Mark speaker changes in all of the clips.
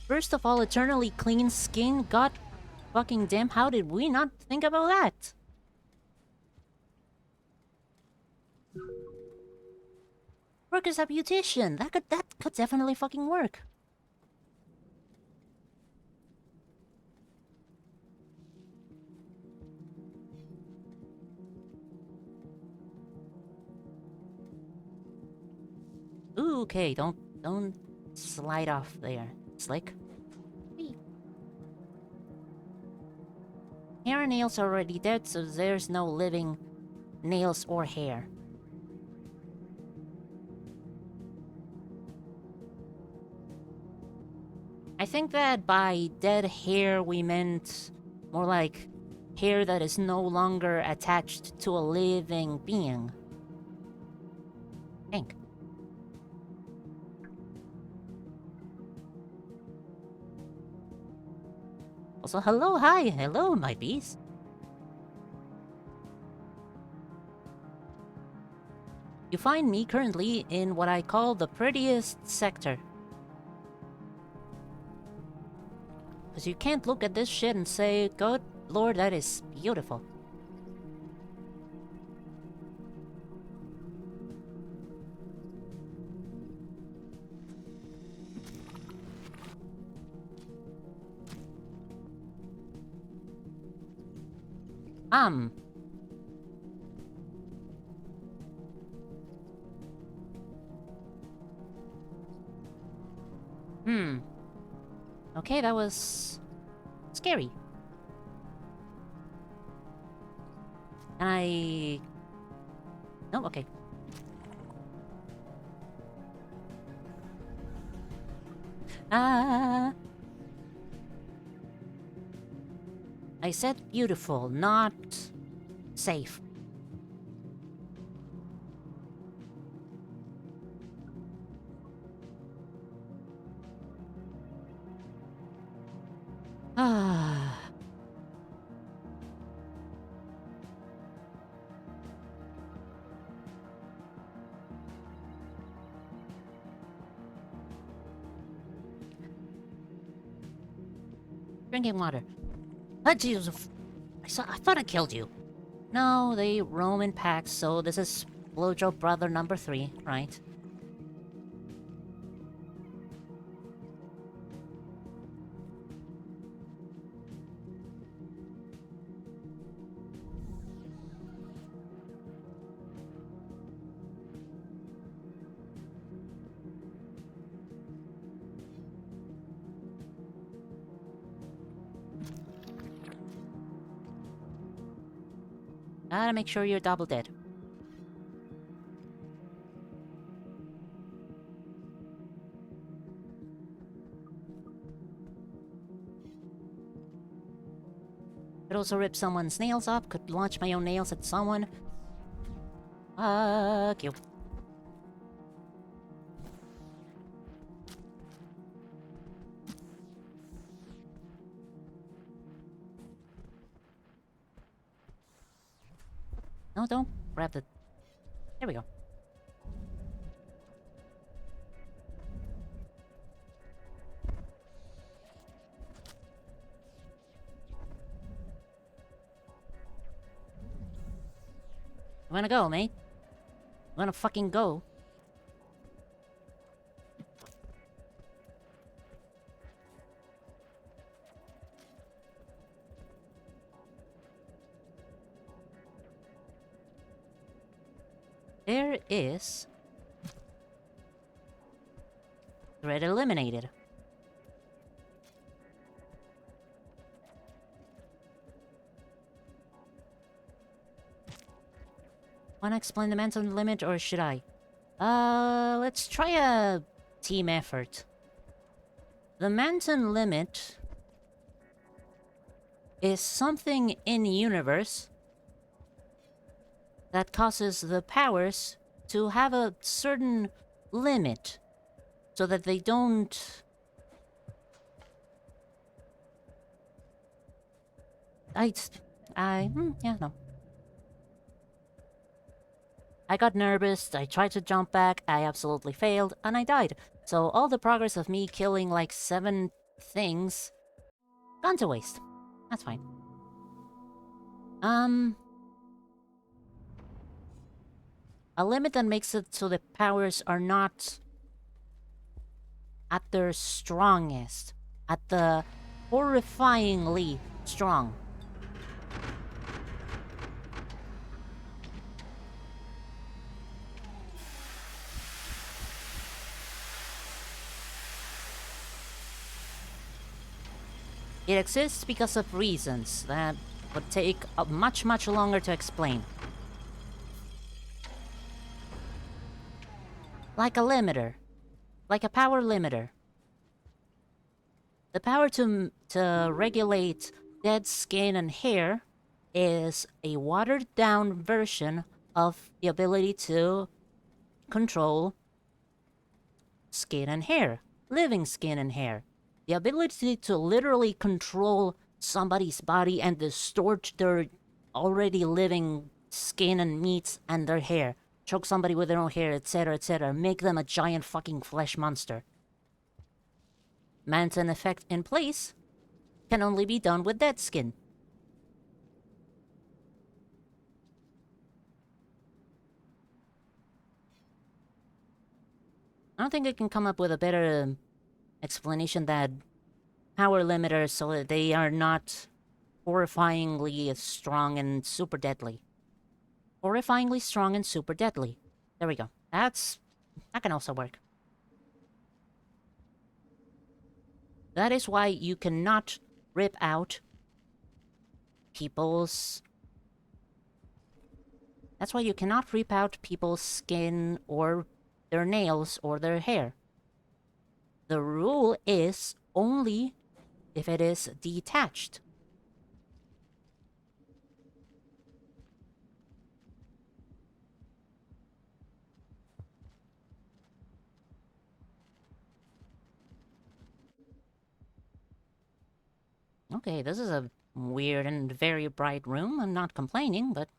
Speaker 1: First of all, eternally clean skin. God fucking damn, how did we not think about that? Work as a beautician. That could definitely fucking work. Ooh, okay, don't slide off there, Slick. Whee. Hair and nails are already dead, so there's no living nails or hair. I think that by dead hair we meant more like hair that is no longer attached to a living being. Think. Also, hello, my bees. You find me currently in what I call the prettiest sector. Because you can't look at this shit and say, good lord, that is beautiful. Okay, that was scary. No, okay. I said beautiful, not safe. Ah. Drinking water. Ah, Jesus. I thought I killed you. No, they roam in packs, so this is Blowjob Brother number 3, right? Gotta make sure you're double dead. Could also rip someone's nails off, could launch my own nails at someone. Fuck you. No, don't grab the... There we go. You wanna go, mate? You wanna fucking go? There is... Threat eliminated. Wanna explain the mental limit, or should I? Let's try a team effort. The Manton limit is something in universe that causes the powers to have a certain limit so that they don't... yeah, no. I got nervous, I tried to jump back, I absolutely failed, and I died. So all the progress of me killing like 7 things gone to waste. That's fine. A limit that makes it so the powers are not at their strongest. At the horrifyingly strong. It exists because of reasons that would take much, much longer to explain. Like a limiter. Like a power limiter. The power to regulate dead skin and hair is a watered-down version of the ability to control skin and hair. Living skin and hair. The ability to literally control somebody's body and distort their already living skin and meats and their hair. Choke somebody with their own hair, etc., etc. Make them a giant fucking flesh monster. Manton effect in place can only be done with dead skin. I don't think I can come up with a better explanation than power limiters so that they are not horrifyingly strong and super deadly. Horrifyingly strong and super deadly. There we go. That can also work. That is why you cannot rip out people's... That's why you cannot rip out people's skin or their nails or their hair. The rule is only if it is detached. Okay, this is a weird and very bright room. I'm not complaining, but...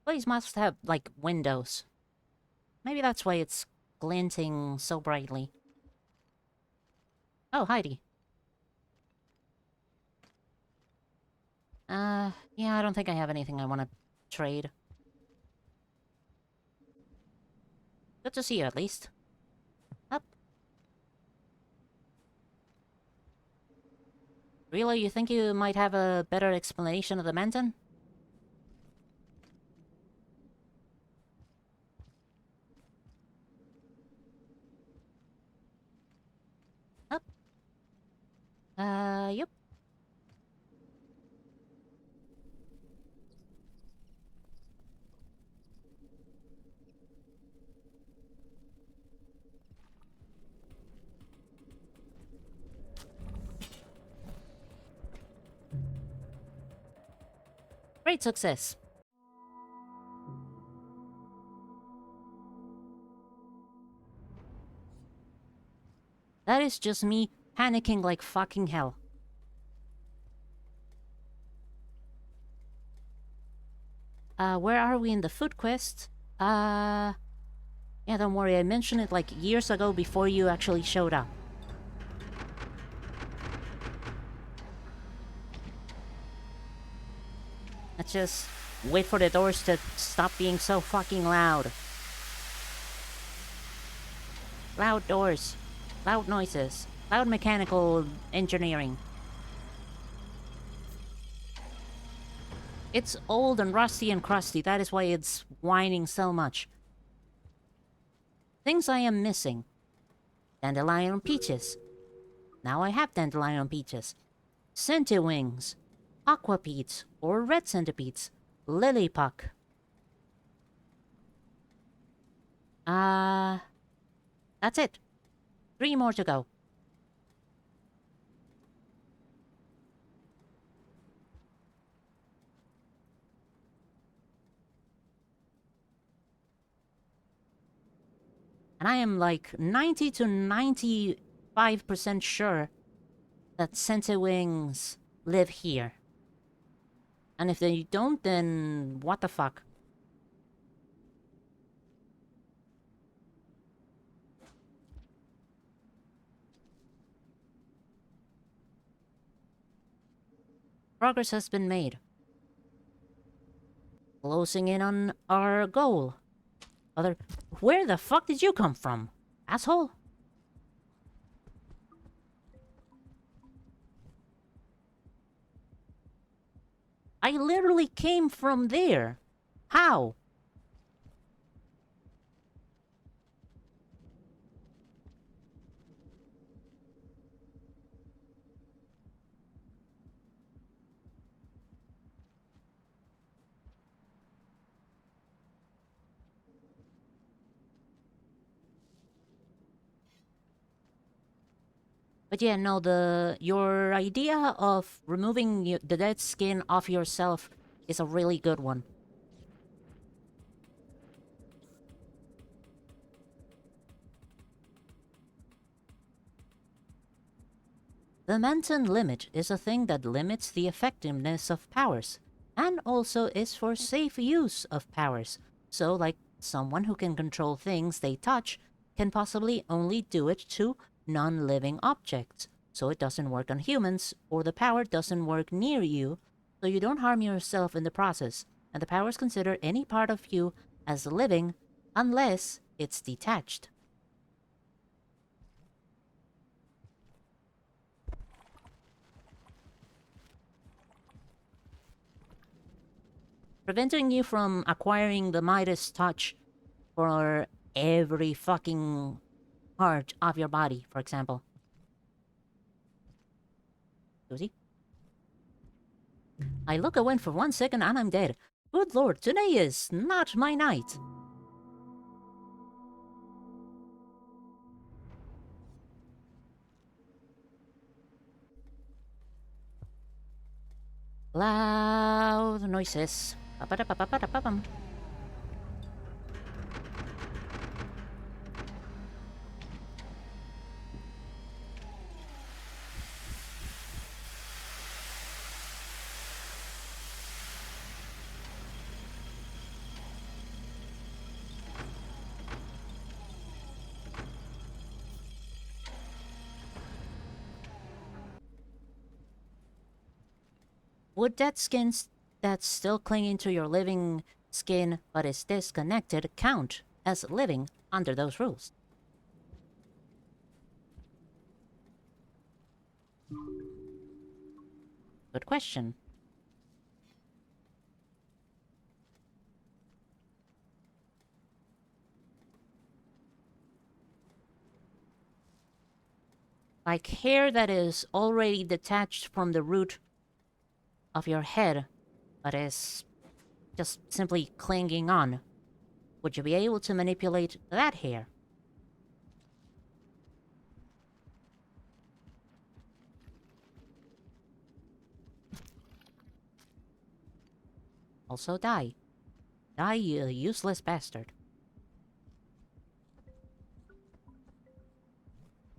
Speaker 1: Place must have, like, windows. Maybe that's why it's glinting so brightly. Oh, Heidi. Yeah, I don't think I have anything I want to trade. Good to see you, at least. Up. Really, you think you might have a better explanation of the Menton? Up. Yep. Great success. That is just me panicking like fucking hell. Where are we in the food quest? Yeah, don't worry, I mentioned it like years ago before you actually showed up. Let's just wait for the doors to stop being so fucking loud. Loud doors. Loud noises. Loud mechanical engineering. It's old and rusty and crusty, that is why it's whining so much. Things I am missing. Dandelion peaches. Now I have dandelion peaches. Centywings. Aquapeats or red centipedes. Lilypuck. That's it. 3 more to go. And I am like 90 to 95% sure that Sentiwings live here. And if they don't, then what the fuck? Progress has been made. Closing in on our goal. Where the fuck did you come from, asshole? I literally came from there. How? But yeah, no, your idea of removing the dead skin off yourself is a really good one. The Manton limit is a thing that limits the effectiveness of powers, and also is for safe use of powers. So, like, someone who can control things they touch can possibly only do it to non-living objects. So it doesn't work on humans, or the power doesn't work near you, so you don't harm yourself in the process, and the powers consider any part of you as living unless it's detached. Preventing you from acquiring the Midas touch for every fucking part of your body, for example. Susie? I look away for 1 second and I'm dead. Good lord, today is not my night. Loud noises. Ba-ba-da-ba-ba-da-ba-bum. Would dead skins that's still clinging to your living skin but is disconnected count as living under those rules? Good question. Like hair that is already detached from the root of your head, but is just simply clinging on. Would you be able to manipulate that hair? Also die. Die, you useless bastard.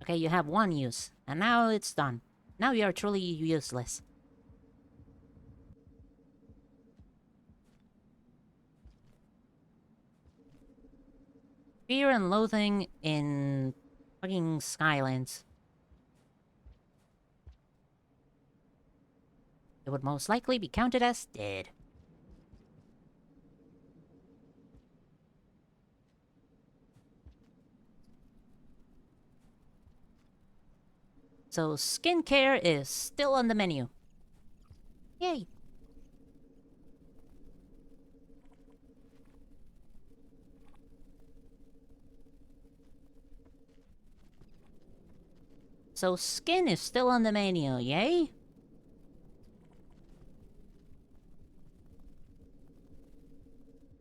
Speaker 1: Okay, you have one use, and now it's done. Now you are truly useless. Fear and loathing in fucking Skylands. It would most likely be counted as dead. So skincare is still on the menu. Yay! So skin is still on the menu, yay?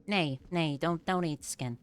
Speaker 1: Nay, nay, don't eat skin.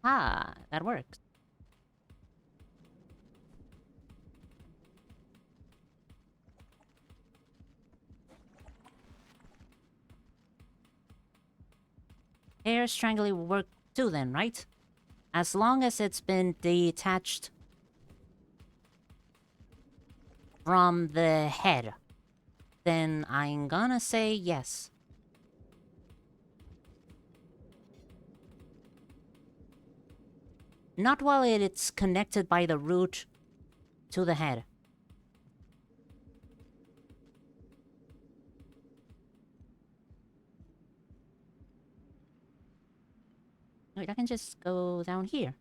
Speaker 1: Ah, that works. Hair strangling will work too then, right? As long as it's been detached from the head, then I'm gonna say yes. Not while it's connected by the root to the head. Wait, I can just go down here.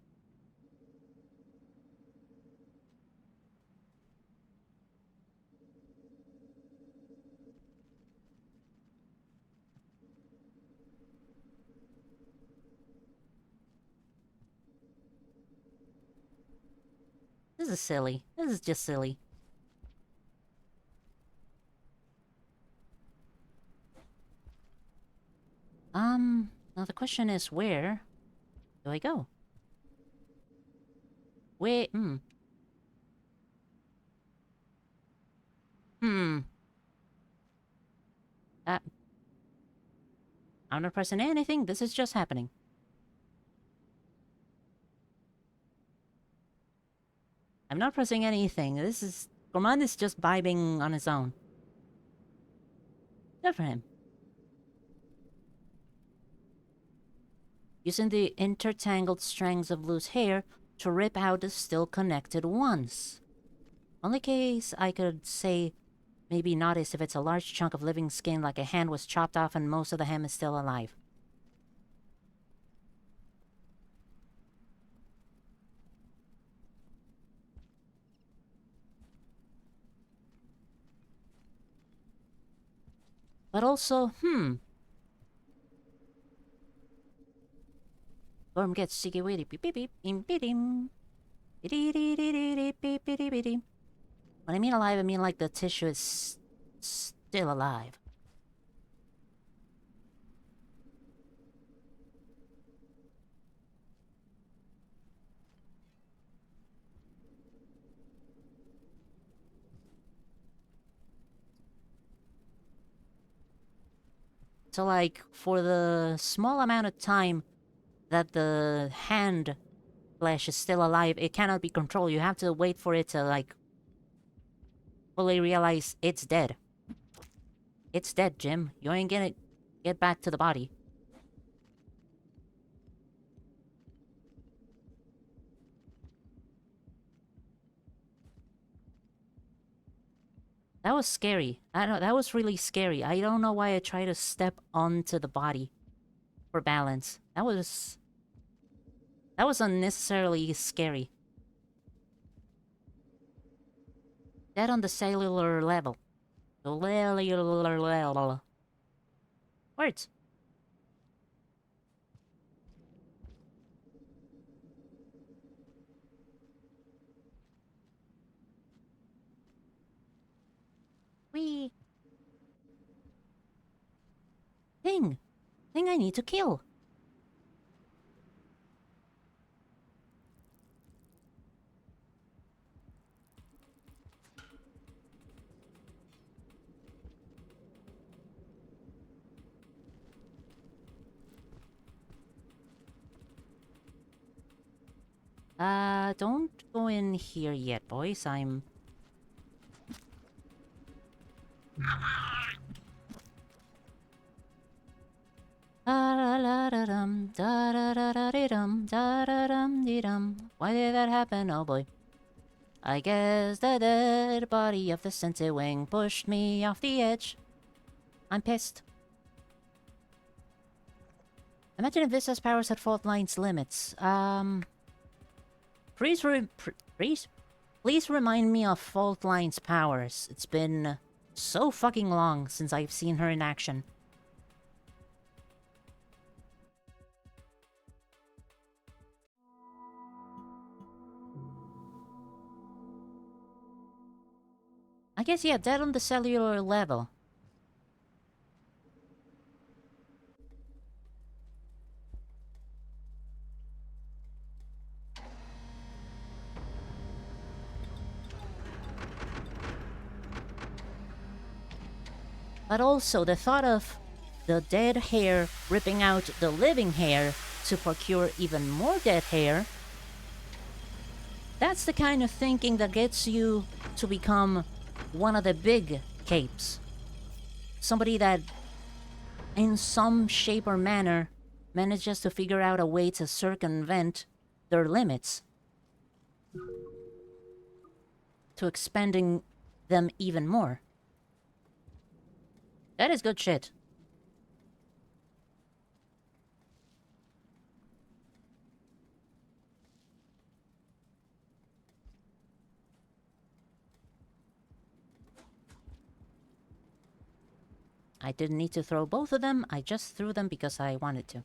Speaker 1: This is silly. This is just silly. Now the question is, where do I go? Where, Hmm. I'm not pressing anything, this is just happening. I'm not pressing anything, this is... Gourmand is just vibing on his own. Good for him. Using the intertangled strands of loose hair to rip out the still connected ones. Only case I could say maybe not is if it's a large chunk of living skin like a hand was chopped off and most of the hem is still alive. But also, Gorm gets sticky witty beep beep beep beep beep beep. When I mean alive, I mean like the tissue is still alive. So like, for the small amount of time that the hand flesh is still alive, it cannot be controlled. You have to wait for it to, like, fully realize it's dead. It's dead, Jim. You ain't gonna get back to the body. That was scary. I know, that was really scary. I don't know why I tried to step onto the body for balance. That was unnecessarily scary. Dead on the cellular level. Cellular level. Words. Wee. Thing. Thing I need to kill. Don't go in here yet, boys. I'm... Da-da-da-da-dum, da-da-da-da-dee-dum, da-da-dum-dee-dum. Why did that happen? Oh boy. I guess the dead body of the Sensei Wing pushed me off the edge. I'm pissed. Imagine if Vista's powers had fault lines limits. Please remind me of Fault Line's powers. It's been so fucking long since I've seen her in action. I guess, yeah, dead on the cellular level. But also the thought of the dead hair ripping out the living hair to procure even more dead hair, that's the kind of thinking that gets you to become one of the big capes. Somebody that, in some shape or manner, manages to figure out a way to circumvent their limits, to expanding them even more. That is good shit. I didn't need to throw both of them, I just threw them because I wanted to.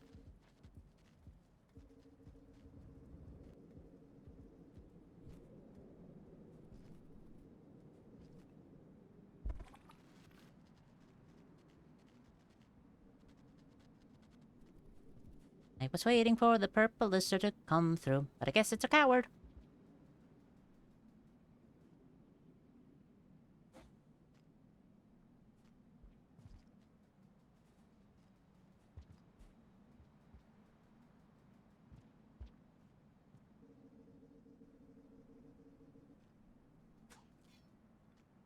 Speaker 1: I was waiting for the purple lizard to come through, but I guess it's a coward.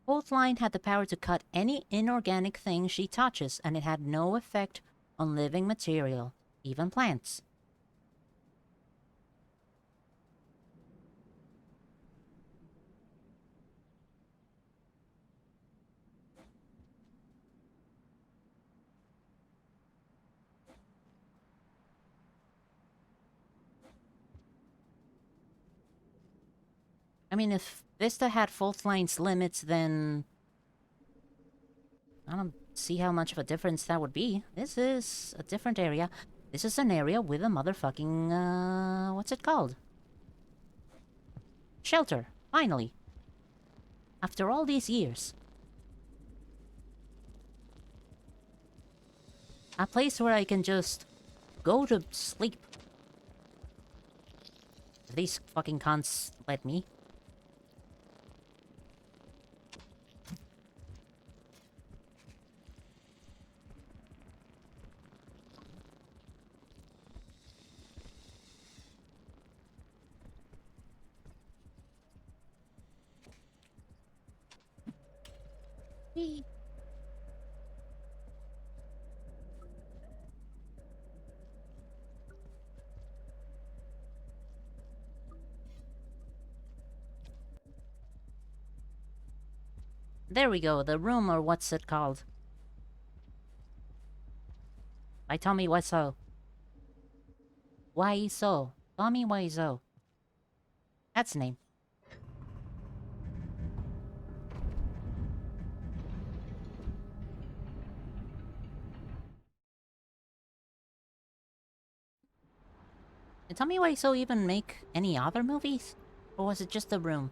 Speaker 1: Both Line had the power to cut any inorganic thing she touches, and it had no effect on living material, even plants. I mean, if Vista had fault line's limits, then I don't see how much of a difference that would be. This is a different area. This is an area with a motherfucking, what's it called? Shelter, finally. After all these years. A place where I can just go to sleep. If these fucking cunts let me. Whee! There we go, the room, or what's it called? By Tommy Wiseau. Wiseau. Tommy Wiseau. That's the name. Did Tommy Wiseau even make any other movies? Or was it just The Room?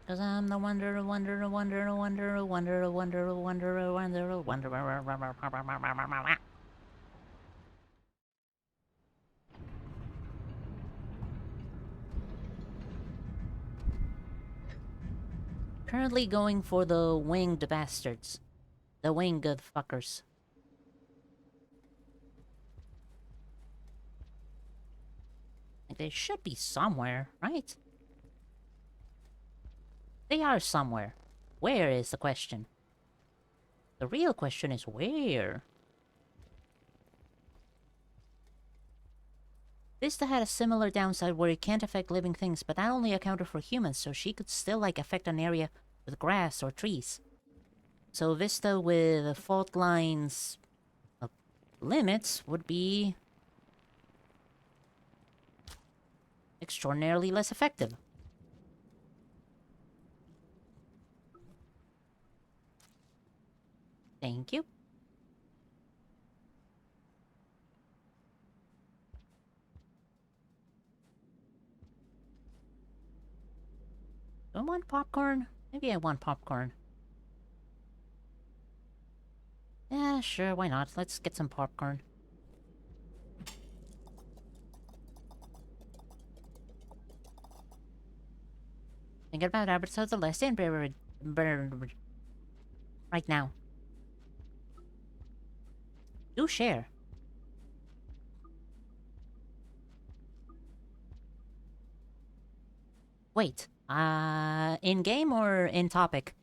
Speaker 1: Cause I'm the wonder, wonder, wonder, wonder, wonder, wonder, wonder, wonder, wonder. Currently going for the winged bastards. The winged fuckers. Like, they should be somewhere, right? They are somewhere. Where is the question? The real question is where? Vista had a similar downside where it can't affect living things, but that only accounted for humans, so she could still, like, affect an area with grass or trees. So Vista with fault lines limits would be extraordinarily less effective. Thank you. Do I want popcorn? Maybe I want popcorn. Yeah, sure, why not? Let's get some popcorn. Thinking about episodes of less than right now. Do share. Wait, in game or in topic?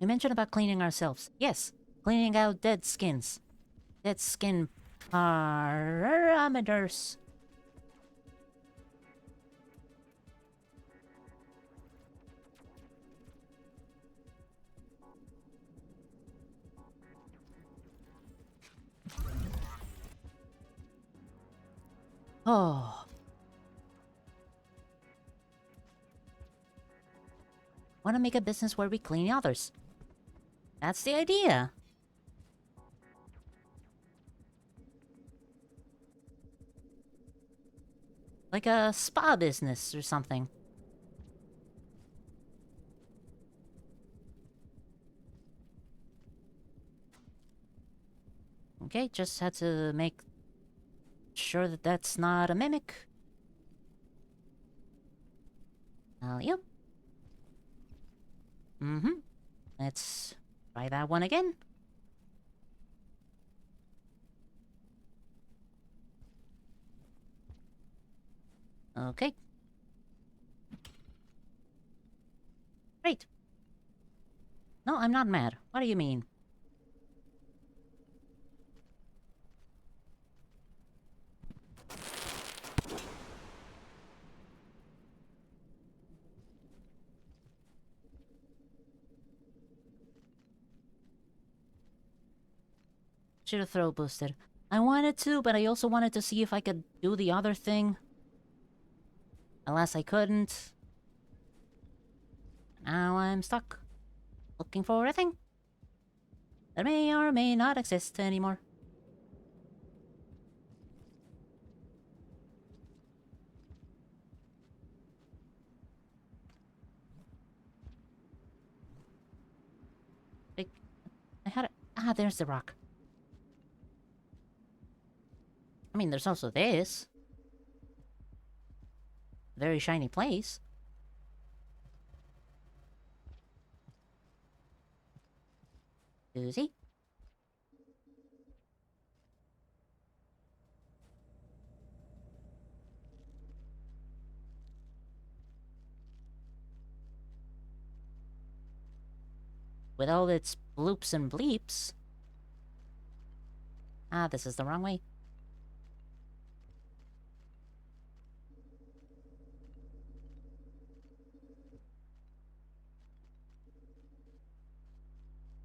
Speaker 1: You mentioned about cleaning ourselves. Yes, cleaning out dead skins. Dead skin parameters. Oh. Want to make a business where we clean others. That's the idea. Like a spa business or something. Okay, just had to make sure that that's not a mimic. Yep. Mm-hmm. Let's try that one again. Okay. Great. No, I'm not mad. What do you mean? Should have throw boosted. I wanted to, but I also wanted to see if I could do the other thing. Alas, I couldn't. Now I'm stuck. Looking for a thing that may or may not exist anymore. Like, I had it. Ah, there's the rock. I mean, there's also this. Very shiny place. Susie? With all its bloops and bleeps. Ah, this is the wrong way.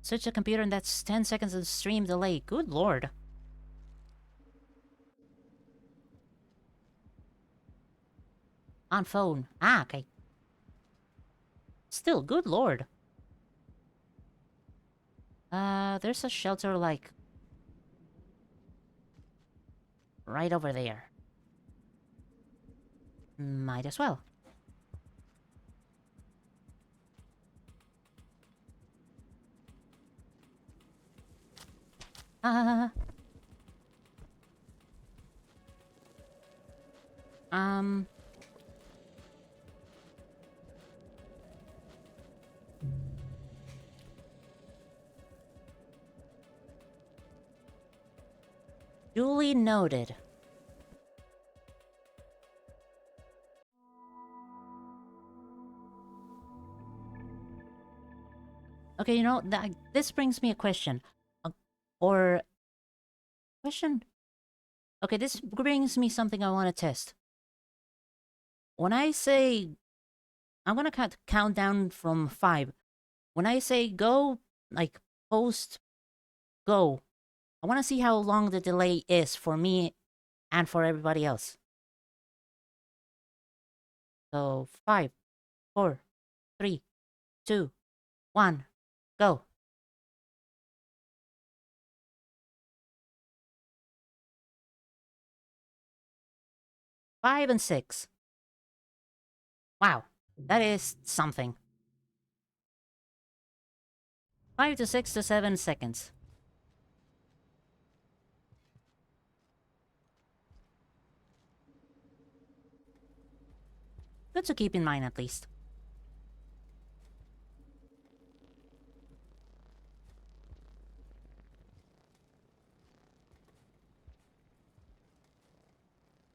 Speaker 1: Switch the computer and that's 10 seconds of stream delay. Good lord. On phone. Ah, okay. Still, good lord. There's a shelter, like, right over there. Might as well. Ah. Um... Duly noted. Okay, you know, this brings me a question. Or... Question? Okay, this brings me something I want to test. When I say... I'm gonna count down from 5. When I say go, like, post, go, I want to see how long the delay is for me and for everybody else. So, 5, 4, 3, 2, 1, go. 5 and 6. Wow, that is something. 5 to 6 to 7 seconds. Good to keep in mind at least.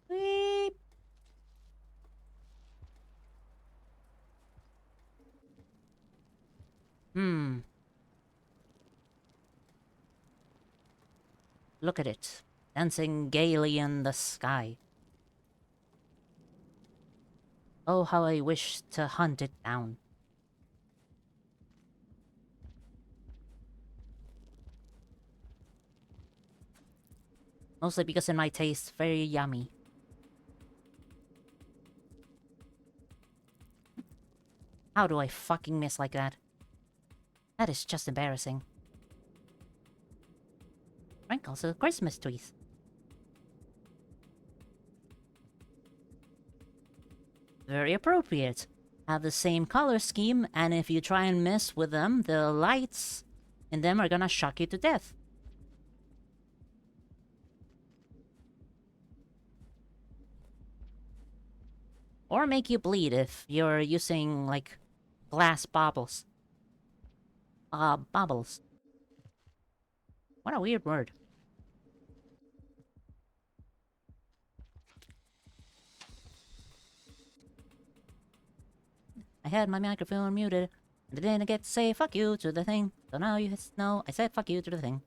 Speaker 1: Beep. Look at it, dancing gaily in the sky. Oh, how I wish to hunt it down. Mostly because in my taste, very yummy. How do I fucking miss like that? That is just embarrassing. Sprinkles of Christmas trees. Very appropriate. Have the same color scheme, and if you try and mess with them, the lights in them are gonna shock you to death. Or make you bleed if you're using, like, glass baubles. Bubbles. What a weird word. I had my microphone muted, and I didn't get to say fuck you to the thing. So now you know I said fuck you to the thing.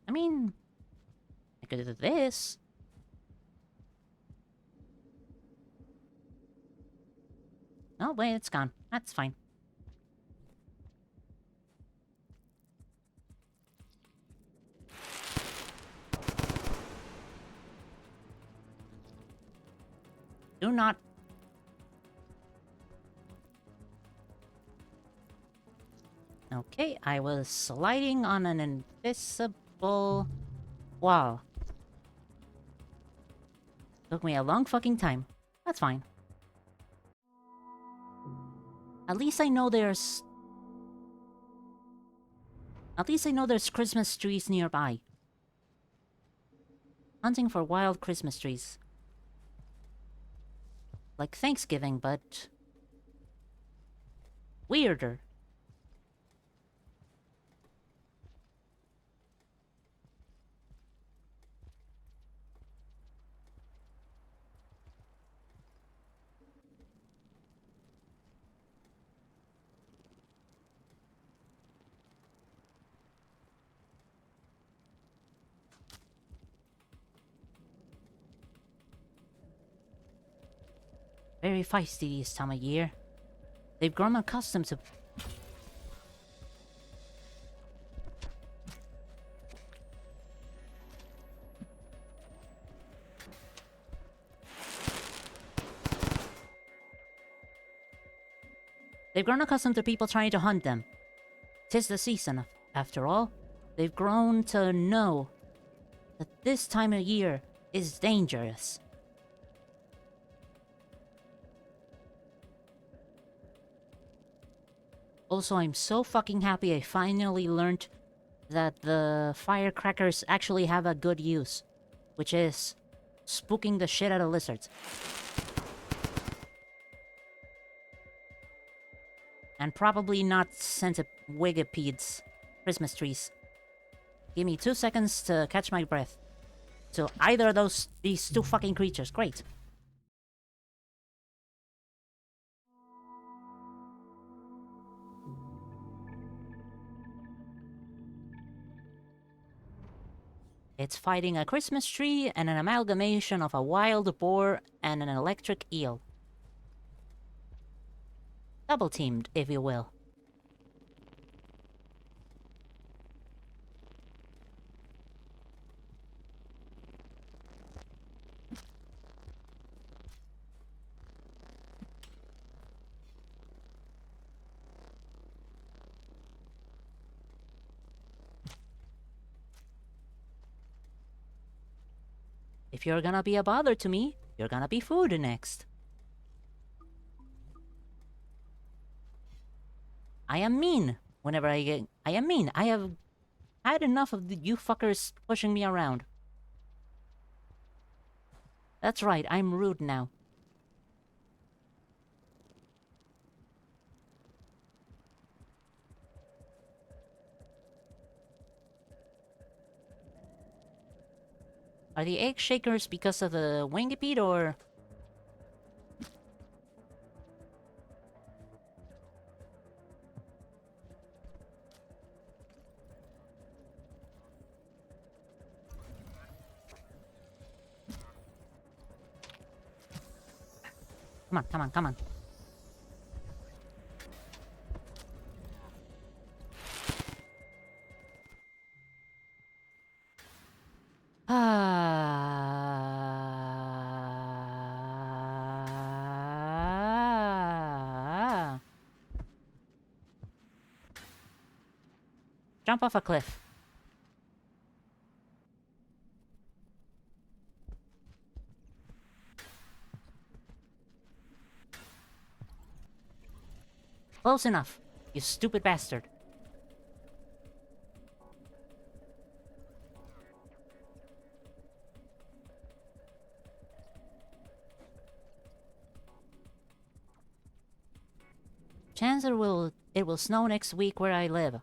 Speaker 1: I mean, I could do this. Oh, wait, it's gone. That's fine. Do not... Okay, I was sliding on an invisible wall. Took me a long fucking time. That's fine. At least I know there's... At least I know there's Christmas trees nearby. Hunting for wild Christmas trees. Like Thanksgiving, but... weirder. Very feisty this time of year. They've grown accustomed to... They've grown accustomed to people trying to hunt them. 'Tis the season, after all. They've grown to know that this time of year is dangerous. Also, I'm so fucking happy I finally learned that the firecrackers actually have a good use, which is spooking the shit out of lizards. And probably not centiwigipedes, Christmas trees. Give me 2 seconds to catch my breath. So either of these two fucking creatures, great. It's fighting a Christmas tree and an amalgamation of a wild boar and an electric eel. Double teamed, if you will. If you're gonna be a bother to me, you're gonna be food next. I am mean. whenever I get... I mean, I have had enough of you fuckers pushing me around. That's right, I'm rude now. Are the egg shakers because of the Wingipede, or... Come on, come on, come on. Jump off a cliff. Close enough, you stupid bastard. Chances it will snow next week where I live.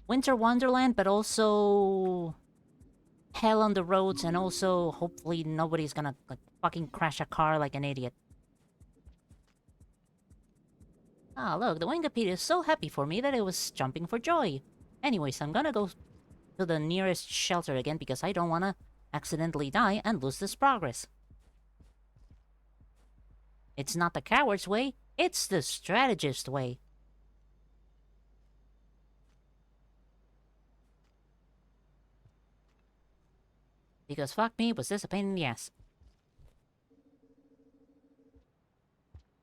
Speaker 1: Winter Wonderland, but also hell on the roads, and also hopefully nobody's gonna like fucking crash a car like an idiot. Ah, look, the Wingipede is so happy for me that it was jumping for joy. Anyways, I'm gonna go to the nearest shelter again because I don't wanna accidentally die and lose this progress. It's not the coward's way, it's the strategist way. Because fuck me, was this a pain in the ass.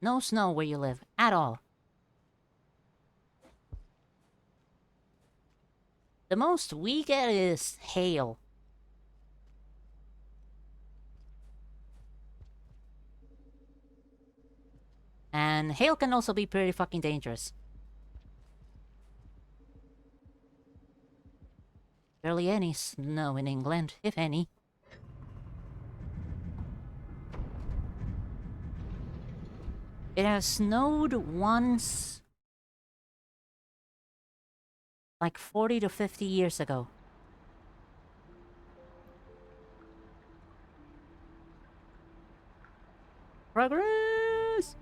Speaker 1: No snow where you live, at all. The most we get is hail. And hail can also be pretty fucking dangerous. Barely any snow in England, if any. It has snowed once... like 40 to 50 years ago. Progress!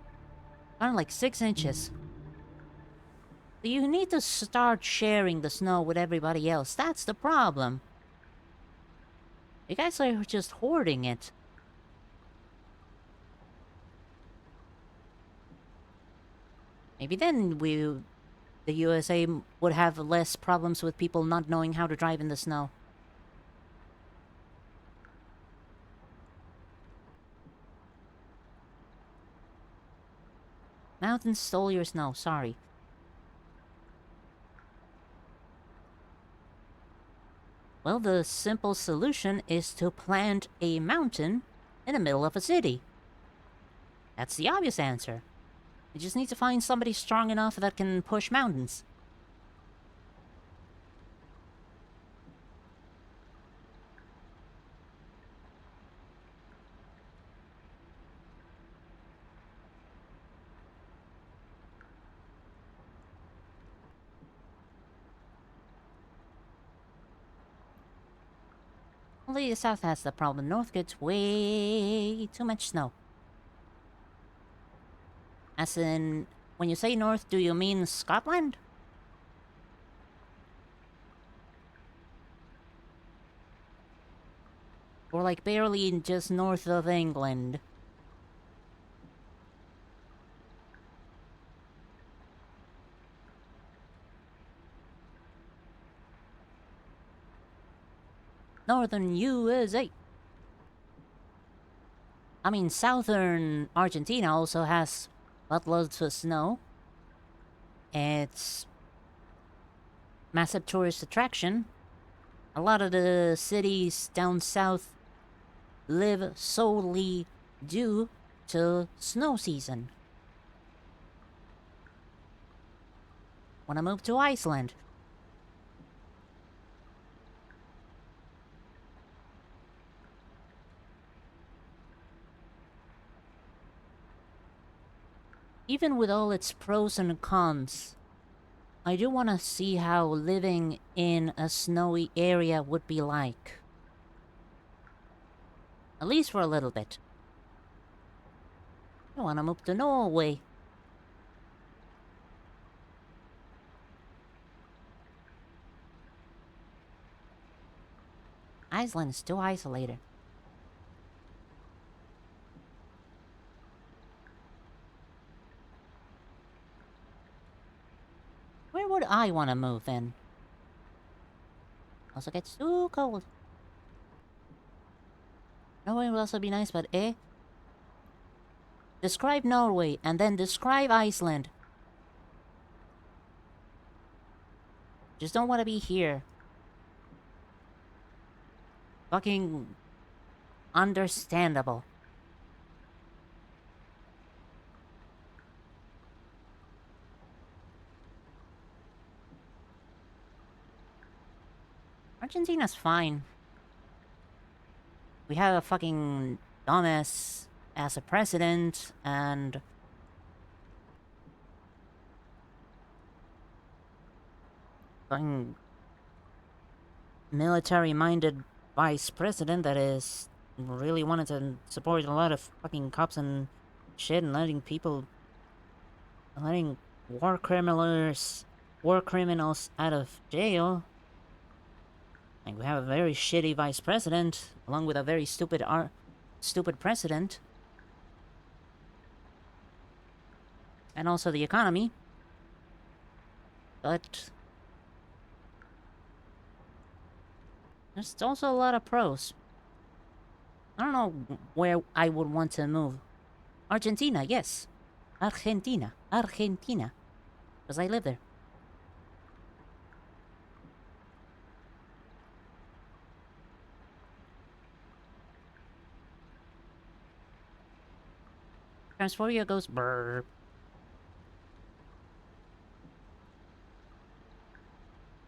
Speaker 1: Only like 6 inches. So you need to start sharing the snow with everybody else. That's the problem. You guys are just hoarding it. Maybe then the USA would have less problems with people not knowing how to drive in the snow. Mountains stole your snow, sorry. Well, the simple solution is to plant a mountain in the middle of a city. That's the obvious answer. You just need to find somebody strong enough that can push mountains. Only the south has the problem. North gets way too much snow. As in, when you say north, do you mean Scotland? Or like barely just north of England? Northern USA. I mean, southern Argentina also has buttloads of snow. It's massive tourist attraction. A lot of the cities down south live solely due to snow season. Wanna move to Iceland? Even with all its pros and cons, I do want to see how living in a snowy area would be like. At least for a little bit. I want to move to Norway. Iceland is too isolated. Where would I want to move then? Also gets too cold. Norway would also be nice, but eh? Describe Norway and then describe Iceland. Just don't want to be here. Fucking understandable. Argentina's fine. We have a fucking dumbass as a president, and fucking military-minded vice president that is really wanted to support a lot of fucking cops and shit, and letting war criminals out of jail. Like, we have a very shitty vice president, along with a very stupid president. And also the economy. But there's also a lot of pros. I don't know where I would want to move. Argentina, yes. Argentina. Because I live there. Transforia goes brrr.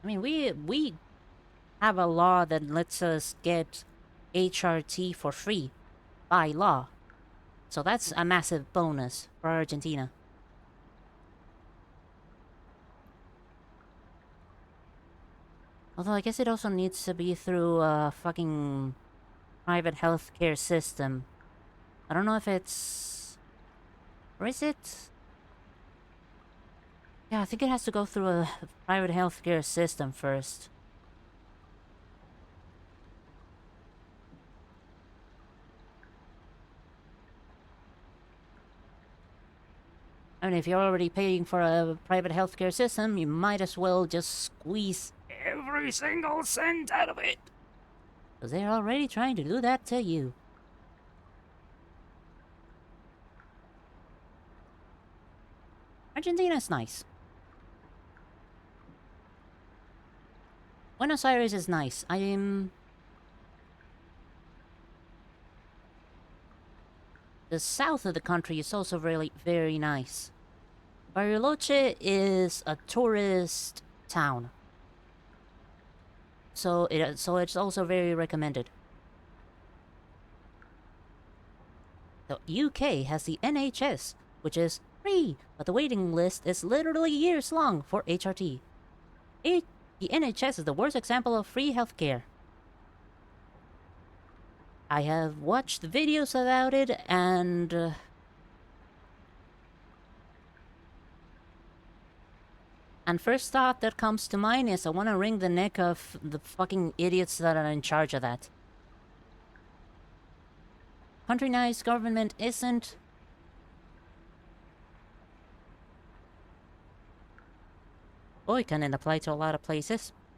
Speaker 1: I mean, we have a law that lets us get HRT for free by law. So that's a massive bonus for Argentina. Although I guess it also needs to be through a fucking private healthcare system. I don't know if it's... Or is it? Yeah, I think it has to go through a private healthcare system first. I mean, if you're already paying for a private healthcare system, you might as well just squeeze every single cent out of it. Because they're already trying to do that to you. Argentina's nice. Buenos Aires is nice. The south of the country is also really very nice. Bariloche is a tourist town. So it's also very recommended. The UK has the NHS, which is free, but the waiting list is literally years long for HRT. The NHS is the worst example of free healthcare. I have watched videos about it, and first thought that comes to mind is I want to wring the neck of the fucking idiots that are in charge of that. Country nice, government isn't. Oh, it can apply to a lot of places.